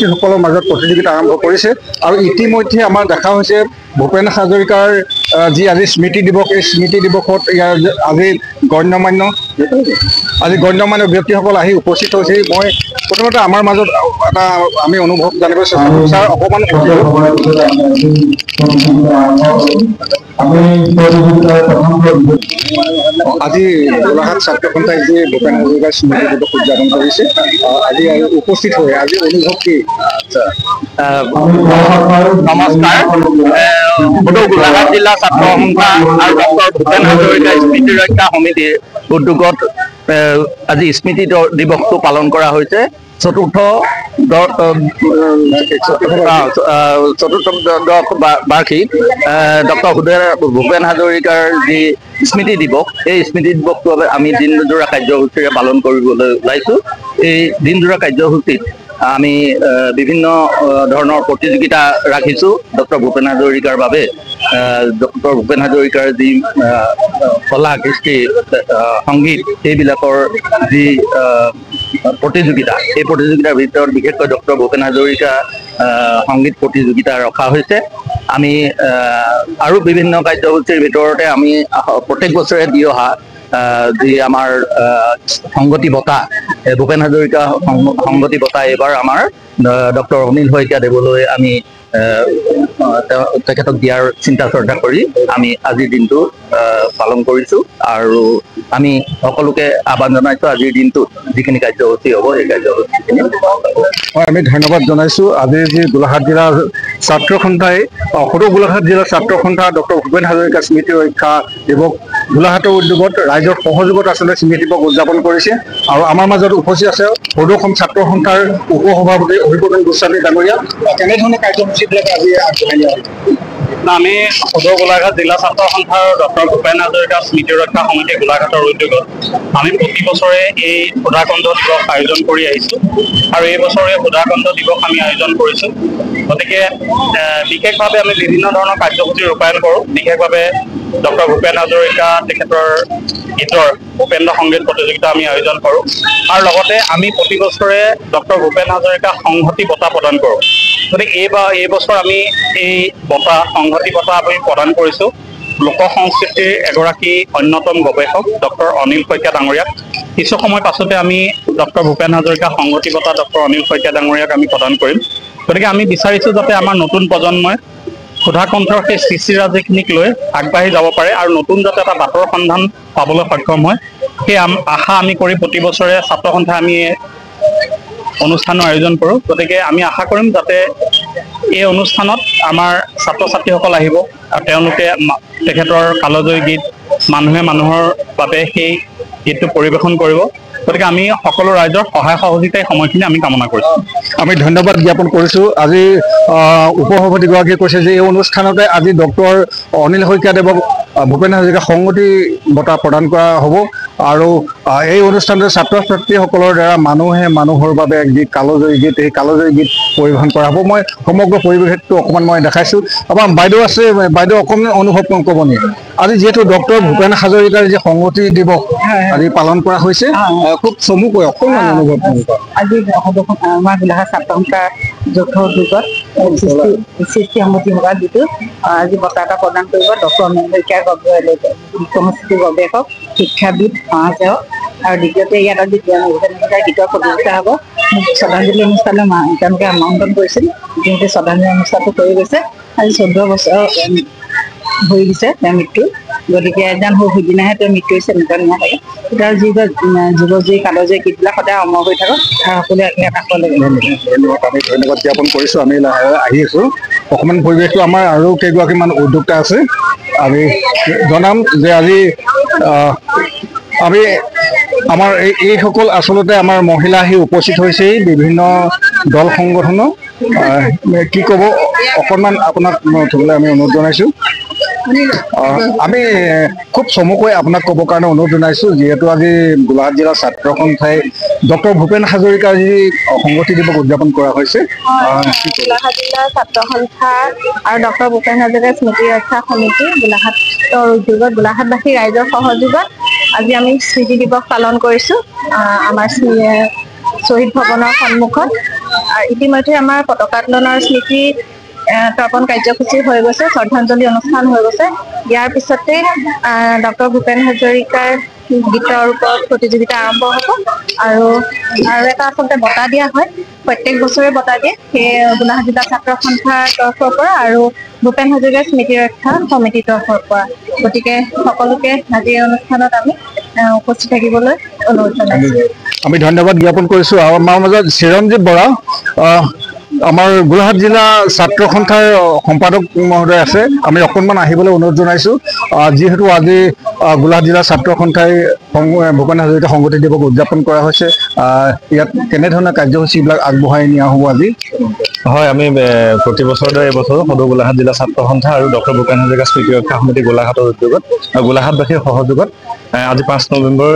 সকলৰ মাজত প্ৰতিযোগিতা আৰম্ভ কৰিছে আৰু ইতিমধ্যে আমাৰ দেখা হৈছে ভূপেন হাজৰিকাৰ যি আজি স্মৃতি দিৱস, এই স্মৃতি দিৱসত ইয়াৰ আজি গণ্যমান্য ব্যক্তিসকল আহি উপস্থিত হৈছে। মই প্ৰথমতে আমাৰ মাজত এটা আমি অনুভৱ জানিব চেষ্টা কৰোঁ। ছাৰ, অকণমান আজি গোলাঘাট ছাত্ৰ সন্থাই যি ভূপেন হাজৰিকাৰ স্মৃতি দিৱস উদযাপন কৰিছে, আজি উপস্থিত হৈ আজি অনুভৱ কি? নমস্কাৰ। গোলাঘাট জিলা ছাত্ৰ সন্থা আৰু ডক্টৰ ভূপেন হাজৰিকা স্মৃতি ৰক্ষা সমিতিৰ উদ্যোগত আজি স্মৃতি দিৱসটো পালন কৰা হৈছে। চতুৰ্থ বাৰ্ষিক ডক্টৰ ভূপেন হাজৰিকাৰ যি স্মৃতি দিৱস, এই স্মৃতি দিৱসটো আমি দিনজোৰা কাৰ্যসূচীৰে পালন কৰিবলৈ ওলাইছোঁ। এই দিনজোৰা কাৰ্যসূচীত আমি বিভিন্ন ধৰণৰ প্ৰতিযোগিতা ৰাখিছোঁ ডক্টৰ ভূপেন হাজৰিকাৰ বাবে। ডক্টৰ ভূপেন হাজৰিকাৰ যি কলা, কৃষ্টি, সংগীত, এইবিলাকৰ যি প্ৰতিযোগিতা, এই প্ৰতিযোগিতাৰ ভিতৰত বিশেষকৈ ডক্টৰ ভূপেন হাজৰিকা সংগীত প্ৰতিযোগিতা ৰখা হৈছে। আমি আৰু বিভিন্ন কাৰ্যসূচীৰ ভিতৰতে আমি প্ৰত্যেক বছৰে দি অহা যি আমাৰ সংগতি বঁটা, ভূপেন হাজৰিকা সংগতি বঁটা এইবাৰ আমাৰ ডক্টৰ অনিল শইকীয়াদেৱলৈ আমি তেখেতক দিয়াৰ চিন্তা চৰ্চা কৰি আমি আজিৰ দিনটো পালন কৰিছোঁ। আৰু আমি সকলোকে আহ্বান জনাইছোঁ আজিৰ দিনটোত যিখিনি কাৰ্যসূচী হ'ব সেই কাৰ্যসূচীখিনি আমি ধন্যবাদ জনাইছোঁ। আজি যি গোলাঘাট জিলাৰ ছাত্ৰ সন্থাই সদৌ গোলাঘাট জিলাৰ ছাত্ৰ সন্থা ডক্টৰ ভূপেন হাজৰিকা স্মৃতি ৰক্ষা দিৱস গোলাঘাটৰ উদ্যোগত ৰাইজৰ সহযোগত আচলতে স্মৃতি দিৱস উদযাপন কৰিছে। আৰু আমাৰ মাজত উপস্থিত আছে সদৌ অসম ছাত্ৰ সন্থাৰ উপ সভাপতি অভিপ্ৰদান গোস্বামী ডাঙৰীয়া। কেনেধৰণে কাৰ্যসূচীবিলাক আজি আগবঢ়াই নিয়া হৈছে? আমি সদৌ গোলাঘাট জিলা ছাত্ৰ সন্থাৰ ডক্টৰ ভূপেন হাজৰিকা স্মৃতি ৰক্ষা সমিতি গোলাঘাটৰ উদ্যোগত আমি প্ৰতি বছৰে এই সুধাকণ্ঠ দিৱস আয়োজন কৰি আহিছোঁ আৰু এই বছৰে সুধাকণ্ঠ দিৱস আমি আয়োজন কৰিছোঁ। গতিকে বিশেষভাৱে আমি বিভিন্ন ধৰণৰ কাৰ্যসূচী ৰূপায়ণ কৰোঁ। বিশেষভাৱে ডক্টৰ ভূপেন হাজৰিকা তেখেতৰ গীতৰ উপেন্দ্ৰ সংগীত প্ৰতিযোগিতা আমি আয়োজন কৰোঁ আৰু লগতে আমি প্ৰতি বছৰে ডক্টৰ ভূপেন হাজৰিকা সংহতি বঁটা প্ৰদান কৰোঁ। গতিকে এই বছৰ আমি এই বঁটা, সংহতি বঁটা আমি প্ৰদান কৰিছোঁ লোক সংস্কৃতিৰ এগৰাকী অন্যতম গৱেষক ডক্টৰ অনিল শইকীয়া ডাঙৰীয়াক। কিছু সময় পাছতে আমি ডক্টৰ ভূপেন হাজৰিকা সংগতি বঁটা ডক্টৰ অনিল শইকীয়া ডাঙৰীয়াক আমি প্ৰদান কৰিম। গতিকে আমি বিচাৰিছোঁ যাতে আমাৰ নতুন প্ৰজন্মই সুধাকণ্ঠৰ সেই সৃষ্টিৰাজিখিনিক লৈ আগবাঢ়ি যাব পাৰে আৰু নতুন যাতে এটা বাটৰ সন্ধান পাবলৈ সক্ষম হয়, সেই আশা আমি কৰি প্ৰতি বছৰে ছাত্ৰ সন্থাই আমি অনুষ্ঠানৰ আয়োজন কৰোঁ। গতিকে আমি আশা কৰিম যাতে এই অনুষ্ঠানত আমাৰ ছাত্ৰ ছাত্ৰীসকল আহিব আৰু তেওঁলোকে তেখেতৰ কালজয়ী গীত মানুহে মানুহৰ বাবে সেই গীতটো পৰিৱেশন কৰিব। গতিকে আমি সকলো ৰাইজৰ সহায় সহযোগিতাৰ সময়খিনি আমি কামনা কৰিছোঁ। আমি ধন্যবাদ জ্ঞাপন কৰিছোঁ। আজি উপ সভাপতিগৰাকীয়ে কৈছে যে এই অনুষ্ঠানতে আজি ডক্টৰ অনিল শইকীয়াদেৱক ভূপেন হাজৰিকা সংগতি বঁটা প্ৰদান কৰা হ'ব আৰু এই অনুষ্ঠানটোত ছাত্ৰ ছাত্ৰীসকলৰ দ্বাৰা মানুহে মানুহৰ বাবে এক গীত, কালজয়ী গীত, এই কালজয়ী গীত পৰিৱেশন কৰা হ'ব। মই সমগ্ৰ পৰিৱেশটো অকণমান মই দেখাইছোঁ। আমাৰ বাইদেউ আছে, বাইদেউ অকণমান অনুভৱ ক'ব নেকি? আজি যিহেতু ডক্টৰ ভূপেন হাজৰিকাৰ যি সংগতি দিৱস আজি পালন কৰা হৈছে, খুব চমুকৈ অকণমান অনুভৱ আজি আমাৰ গোলাঘাট ছাত্ৰ সন্থাৰ যৌথ উদ্যোগত সৃষ্টি সংগতি সভা যিটো আজি বঁটা এটা প্ৰদান কৰিব ডক্টৰ অনিল শইকীয়া সংস্কৃতি গৱেষক, শিক্ষাবিদ, সমাজসেৱক। আৰু দ্বিতীয়তে ইয়াত আজি ভূপেন হাজৰিকাৰ গীতৰ প্ৰতিযোগিতা হ'ব। শ্ৰদ্ধাঞ্জলি অনুষ্ঠানলৈ তেওঁলোকে আমন্ত্ৰণ কৰিছিল, যিহেতু শ্ৰদ্ধাঞ্জলি অনুষ্ঠানটো কৰি গৈছে। আজি 14 বছৰ হৈ দিছে তেওঁৰ মৃত্যু। গতিকে এজন সিদিনাহে তেওঁৰ মৃত্যু হৈছে, এনেকুৱা নিয়া থাকে। তাৰ যিবোৰ যুৱজয়ী কালজয়ী গীতবিলাক সদায় অমৰ হৈ থাকক আৰু সকলোৱে কাষলৈ আমি ধন্যবাদ জ্ঞাপন কৰিছোঁ। আমি লাহে আহি আছোঁ। অকণমান পৰিৱেশটো আমাৰ আৰু কেইগৰাকীমান উদ্যোক্তা আছে, আমি জনাম যে আজি আমি আমাৰ এইসকল আচলতে আমাৰ মহিলা আহি উপস্থিত হৈছেই বিভিন্ন দল সংগঠনৰ। কি ক'ব অকণমান আপোনাক থ'বলৈ আমি অনুৰোধ জনাইছোঁ। আমি খুব চমুকৈ আপোনাক ক'বৰ কাৰণে অনুৰোধ জনাইছোঁ, যিহেতু আজি গোলাঘাট জিলাৰ ছাত্ৰ সন্থাই ডক্টৰ ভূপেন হাজৰিকাৰ যি সংগতি দিৱস উদযাপন কৰা হৈছে। গোলাঘাট জিলাৰ ছাত্ৰ সন্থা আৰু ডক্টৰ ভূপেন হাজৰিকা স্মৃতি ৰক্ষা সমিতি গোলাঘাটৰ উদ্যোগত গোলাঘাটবাসী ৰাইজৰ সহযোগত আজি আমি স্মৃতি দিৱস পালন কৰিছোঁ আমাৰ শ্বহীদ ভৱনৰ সন্মুখত। ইতিমধ্যে আমাৰ পতাকা উত্তোলনৰ স্মৃতি তৰ্পণ কাৰ্যসূচী হৈ গৈছে, শ্ৰদ্ধাঞ্জলি অনুষ্ঠান হৈ গৈছে। ইয়াৰ পিছতে ডক্টৰ ভূপেন হাজৰিকাৰ গীতৰ ওপৰত প্ৰতিযোগিতা আৰম্ভ হ'ব আৰু এটা আচলতে বঁটা দিয়া হয়, প্ৰত্যেক বছৰে বঁটা দিয়ে, সেই গোলাঘাট জিলা ছাত্ৰ সন্থাৰ তৰফৰ পৰা আৰু ভূপেন হাজৰিকাৰ স্মৃতি ৰক্ষা সমিতিৰ তৰফৰ পৰা। গতিকে সকলোকে আজি এই অনুষ্ঠানত আমি উপস্থিত থাকিবলৈ অনুৰোধ জনাইছো। আমি ধন্যবাদ জ্ঞাপন কৰিছোঁ। আৰু আমাৰ মাজত চিৰঞ্জীৱ বৰা, আমাৰ গোলাঘাট জিলা ছাত্ৰ সন্থাৰ সম্পাদক মহোদয় আছে, আমি অকণমান আহিবলৈ অনুৰোধ জনাইছোঁ। যিহেতু আজি গোলাঘাট জিলা ছাত্ৰ সন্থাই ভূপেন হাজৰিকা সংহতি দিৱস উদযাপন কৰা হৈছে, ইয়াত কেনেধৰণৰ কাৰ্যসূচীবিলাক আগবঢ়াই নিয়া হ'ব আজি? হয়, আমি প্ৰতি বছৰে এইবছৰো সদৌ গোলাঘাট জিলা ছাত্ৰ সন্থা আৰু ডক্টৰ ভূপেন হাজৰিকা স্মৃতি ৰক্ষা সমিতি গোলাঘাটৰ উদ্যোগত গোলাঘাটবাসীৰ সহযোগত আজি 5 নৱেম্বৰ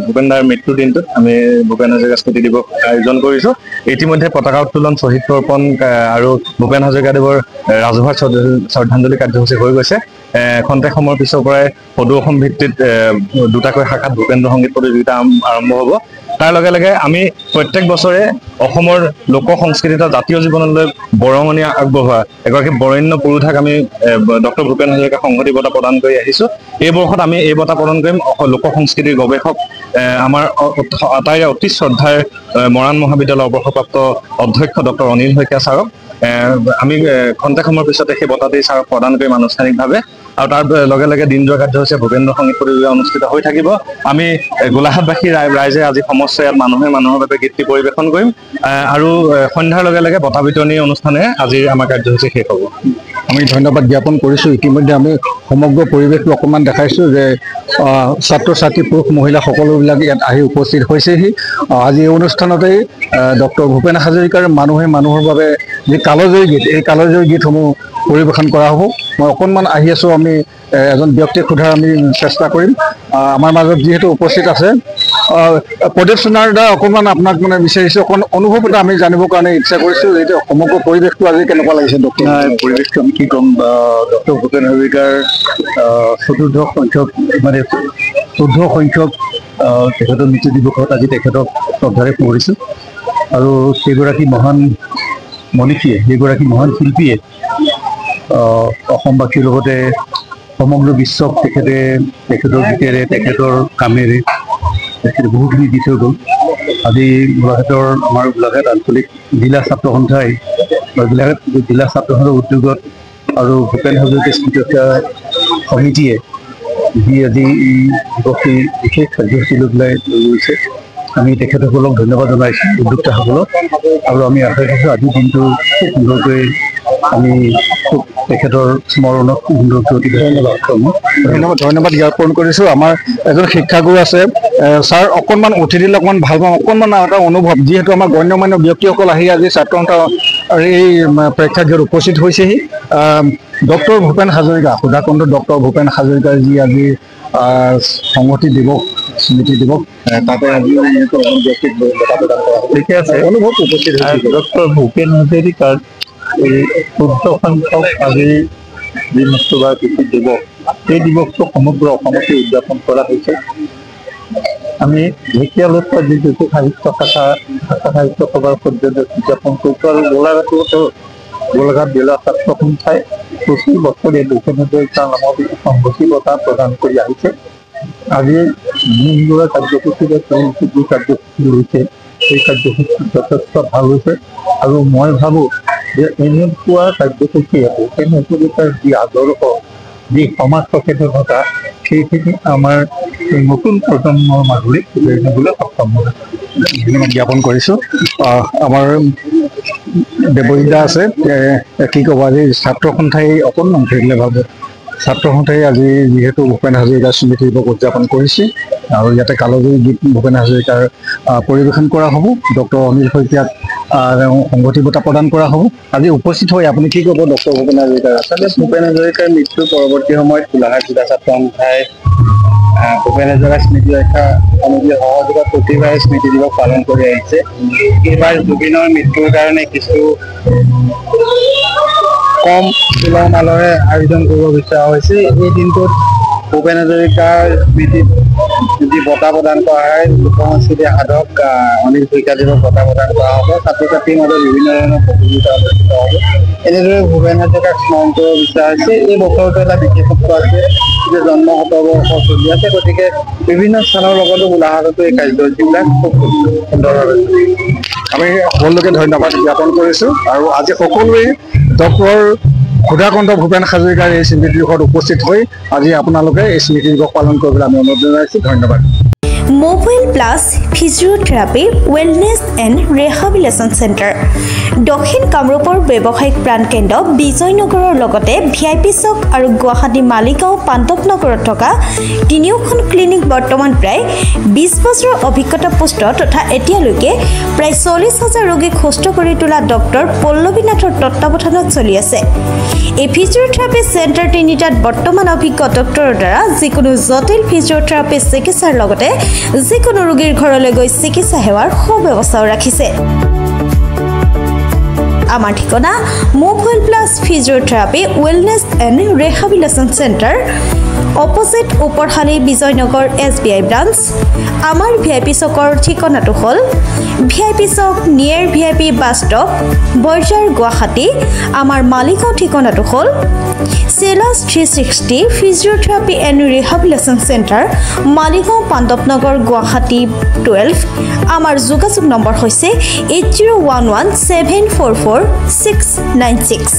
ভূপেন দাৰ মৃত্যুৰ দিনটোত আমি ভূপেন হাজৰিকা স্মৃতি দিৱস আয়োজন কৰিছোঁ। ইতিমধ্যে পতাকা উত্তোলন, শ্বহীদ তৰ্পণ আৰু ভূপেন হাজৰিকাদেৱৰ ৰাজহুৱা শ্ৰদ্ধাঞ্জলি কাৰ্যসূচী হৈ গৈছে। খন্তেক সময়ৰ পিছৰ পৰাই সদৌ অসম ভিত্তিত দুটাকৈ শাখাত ভূপেন্দ্ৰ সংগীত প্ৰতিযোগিতা আৰম্ভ হ'ব। তাৰ লগে লগে আমি প্ৰত্যেক বছৰে অসমৰ লোক সংস্কৃতি জাতীয় জীৱনলৈ বৰঙণি আগবঢ়োৱা এগৰাকী বৰেণ্য পুৰুষাক আমি ডক্টৰ ভূপেন হাজৰিকা সংহতি বঁটা প্ৰদান কৰি আহিছোঁ। এই বৰ্ষত আমি এই বঁটা প্ৰদান কৰিম লোক সংস্কৃতিৰ গৱেষক, আমাৰ আটাইৰে অতি শ্ৰদ্ধাৰ মৰাণ মহাবিদ্যালয়ৰ অৱসৰপ্ৰাপ্ত অধ্যক্ষ ডক্টৰ অনিল শইকীয়া ছাৰক আমি খন্তেক সময়ৰ পিছতে সেই বঁটাটি ছাৰক প্ৰদান কৰিম আনুষ্ঠানিকভাৱে। আৰু তাৰ লগে লগে দিনজোৰা কাৰ্যসূচী ভূপেন্দ্ৰ সংগীত প্ৰতিযোগিতা অনুষ্ঠিত হৈ থাকিব। আমি গোলাঘাটবাসী ৰাইজে আজি সমস্ত ইয়াত মানুহৰ বাবে গীতটি পৰিৱেশন কৰিম আৰু সন্ধ্যাৰ লগে লগে বঁটা বিতৰণী অনুষ্ঠানে আজি আমাৰ কাৰ্যসূচী শেষ হ'ব। আমি ধন্যবাদ জ্ঞাপন কৰিছোঁ। ইতিমধ্যে আমি সমগ্ৰ পৰিৱেশটো অকণমান দেখাইছোঁ যে ছাত্ৰ ছাত্ৰী, পুৰুষ মহিলা সকলোবিলাক ইয়াত আহি উপস্থিত হৈছেহি। আজি এই অনুষ্ঠানতেই ডক্টৰ ভূপেন হাজৰিকাৰ মানুহে মানুহৰ বাবে যি কালজয়ী গীত, এই কালজয়ী গীতসমূহ পৰিৱেশন কৰা হ'ব। মই অকণমান আহি আছোঁ, আমি এজন ব্যক্তিক সোধাৰ আমি চেষ্টা কৰিম। আমাৰ মাজত যিহেতু উপস্থিত আছে প্ৰদীপ সোণাৰ দা, অকণমান আপোনাক বিচাৰিছোঁ, অকণ অনুভৱ এটা আমি জানিবৰ কাৰণে ইচ্ছা কৰিছোঁ। এতিয়া সমগ্ৰ পৰিৱেশটো আজি কেনেকুৱা লাগিছে ডক্টৰ? পৰিৱেশটো আমি কি ক'ম, ডক্টৰ ভূপেন হাজৰিকাৰ 14 সংখ্যক তেখেতৰ মৃত্যু দিৱসত আজি তেখেতক শ্ৰদ্ধাৰে সোঁৱৰিছোঁ। আৰু সেইগৰাকী মহান মনীষীয়ে, সেইগৰাকী মহান শিল্পীয়ে অসমবাসীৰ লগতে সমগ্ৰ বিশ্বক তেখেতৰ গীতেৰে, তেখেতৰ কামেৰে তেখেতে বহুখিনি দি থৈ গ'ল। আজি আমাৰ গোলাঘাট আঞ্চলিক জিলা ছাত্ৰ সন্থাই গোলাঘাট জিলা ছাত্ৰ সন্থাৰ উদ্যোগত আৰু ভূপেন হাজৰিকা স্মৃতি ৰক্ষা সমিতিয়ে যি আজি এই দিৱসটি বিশেষ কাৰ্যসূচী লৈ পেলাই গৈছে, আমি তেখেতসকলক ধন্যবাদ জনাইছোঁ, উদ্যোক্তাসকলক। আৰু আমি আশা কৰিছোঁ আজিৰ দিনটো খুব সুন্দৰকৈ আমি তেখেতৰ স্মৰণত সুন্দৰকৈ অতিবাহিত ধন্যবাদ জ্ঞাপন কৰিছোঁ। আমাৰ এজন শিক্ষাগুৰু আছে, ছাৰ অকণমান উঠি দিলে অকণমান ভাল পাম, অকণমান এটা অনুভৱ, যিহেতু আমাৰ গণ্যমান্য ব্যক্তিসকল আহি আজি ছাত্ৰ সন্থা এই প্ৰেক্ষাগৃহত উপস্থিত হৈছেহি। ডক্টৰ ভূপেন হাজৰিকা, সুধাকণ্ঠ ডক্টৰ ভূপেন হাজৰিকাৰ যি আজি সংহতি দিৱস, স্মৃতি দিৱস, তাতে আজি ব্যক্তিক বঁটা প্ৰদান কৰা ঠিকে আছে, অনুভৱ উপস্থিত হৈছে। ডক্টৰ ভূপেন হাজৰিকাৰ 14 সংখ্যক আজি যি মৃত্যুবাৰ্ষিকী দিৱস, সেই দিৱসটো সমগ্ৰ অসমতে উদযাপন কৰা হৈছে। আমি ঢেকীয়ালত যিটো সাহিত্য শাখা সাহিত্য সভাৰ পৰ্যায়ত উদযাপন কৰিছোঁ। আৰু গোলাঘাট জিলা ছাত্ৰ সন্থাই প্ৰতি বছৰে ভূপেন হাজৰিকাৰ নামত সংহতি বঁটা প্ৰদান কৰি আহিছে। আজি দিনজোৰা কাৰ্যসূচীৰে তেওঁলোকে যি কাৰ্যসূচী লৈছে, সেই কাৰ্যসূচী যথেষ্ট ভাল হৈছে। আৰু মই ভাবোঁ যে এনেকুৱা কাৰ্যসূচীয়ে ভূপেন হাজৰিকাৰ যি আদৰ্শ, যি সমাজ সচেতনতা, সেইখিনি আমাৰ নতুন প্ৰজন্মৰ মাজলৈ লৈ আনিবলৈ সক্ষম হ'ব। জ্ঞাপন কৰিছোঁ। আমাৰ দেৱজিতা আছে, কি ক'ব, আজি ছাত্ৰ সন্থাই অকণমান থাকিলে ভাবে ছাত্ৰ সন্থাই আজি যিহেতু ভূপেন হাজৰিকাৰ স্মৃতি দিৱস উদযাপন কৰিছে আৰু ইয়াতে কালজয়ী গীত ভূপেন হাজৰিকাৰ পৰিৱেশন কৰা হ'ব। ডক্টৰ অনিল শইকীয়াক সংহতি বঁটা প্ৰদান কৰা হ'ব। আজি উপস্থিত হৈ আপুনি কি ক'ব ডক্টৰ ভূপেন হাজৰিকাৰ? আচলতে ভূপেন হাজৰিকাৰ মৃত্যুৰ পৰৱৰ্তী সময়ত গোলাঘাট জিলা ছাত্ৰ সন্থাই ভূপেন হাজৰিকাৰ স্মৃতি ৰক্ষা সমিতিৰ সহযোগত প্ৰতিবাৰে স্মৃতি দিৱস পালন কৰি আহিছে। এইবাৰ জুবিনৰ মৃত্যুৰ কাৰণে কিছু কম উলহ মালহেৰে আয়োজন কৰিব বিচৰা হৈছে। এই দিনটোত ভূপেন হাজৰিকাৰ স্মৃতিত যি বঁটা প্ৰদান কৰা হয় লোকসংস্কৃতি সাধক অনিল ভূঞাদেৱক বঁটা প্ৰদান কৰা হ'ব। ছাত্ৰ ছাত্ৰীৰ মাজত বিভিন্ন ধৰণৰ প্ৰতিযোগিতা অনুষ্ঠিত হ'ব। এনেদৰে ভূপেন হাজৰিকাক স্মৰণ কৰিব বিচৰা হৈছে। এই বছৰতো এটা বিশেষত্ব আছে যে জন্ম শতবৰ্ষ চলি আছে, গতিকে বিভিন্ন স্থানৰ লগতো গোলাঘাটতো এই কাৰ্যসূচীবিলাক খুব সুন্দৰভাৱে আমি সকলোকে ধন্যবাদ জ্ঞাপন কৰিছোঁ। আৰু আজি সকলোৱে ডক্টৰ সুধাকান্ত ভূপেন হাজৰিকাৰ এই স্মৃতি দিৱসত উপস্থিত হৈ আজি আপোনালোকে এই স্মৃতি দিৱস পালন কৰিবলৈ আমি অনুৰোধ জনাইছোঁ। ধন্যবাদ। Mobile plus physiotherapy wellness and rehabilitation centre দক্ষিণ কামৰূপৰ ব্যৱসায়িক প্ৰাণকেন্দ্ৰ বিজয়নগৰৰ লগতে VIP চক আৰু গুৱাহাটী মালিগাঁও পাণ্ডৱনগৰত থকা তিনিওখন ক্লিনিক বৰ্তমান প্ৰায় 20 বছৰৰ অভিজ্ঞতা পুষ্ট তথা এতিয়ালৈকে প্ৰায় 40,000 ৰোগীক সুস্থ কৰি তোলা ডক্টৰ পল্লৱীনাথৰ তত্ত্বাৱধানত চলি আছে। এই ফিজিঅ'থেৰাপি চেণ্টাৰ তিনিটাত বৰ্তমান অভিজ্ঞ ডক্টৰৰ দ্বাৰা যিকোনো জটিল ফিজিঅ'থেৰাপি চিকিৎসাৰ লগতে যিকোনো ৰোগীৰ ঘৰলৈ গৈ চিকিৎসা সেৱাৰ সুব্যৱস্থাও ৰাখিছে। আমাৰ ঠিকনা mobile plus physiotherapy wellness and rehabilitation centre opposite ওপৰশালী বিজয়নগৰ SBI ব্ৰাঞ্চ। আমাৰ VIP চকৰ ঠিকনাটো হ'ল VIP চক near VIP bus stop Borjhar Guwahati. আমাৰ মালিগাঁও ঠিকনাটো হ'ল চেলাছ 360 physiotherapy and rehabilitation centre Maligaon Pandavnagar Guwahati 12। আমাৰ যোগাযোগ নম্বৰ হৈছে 8011744696।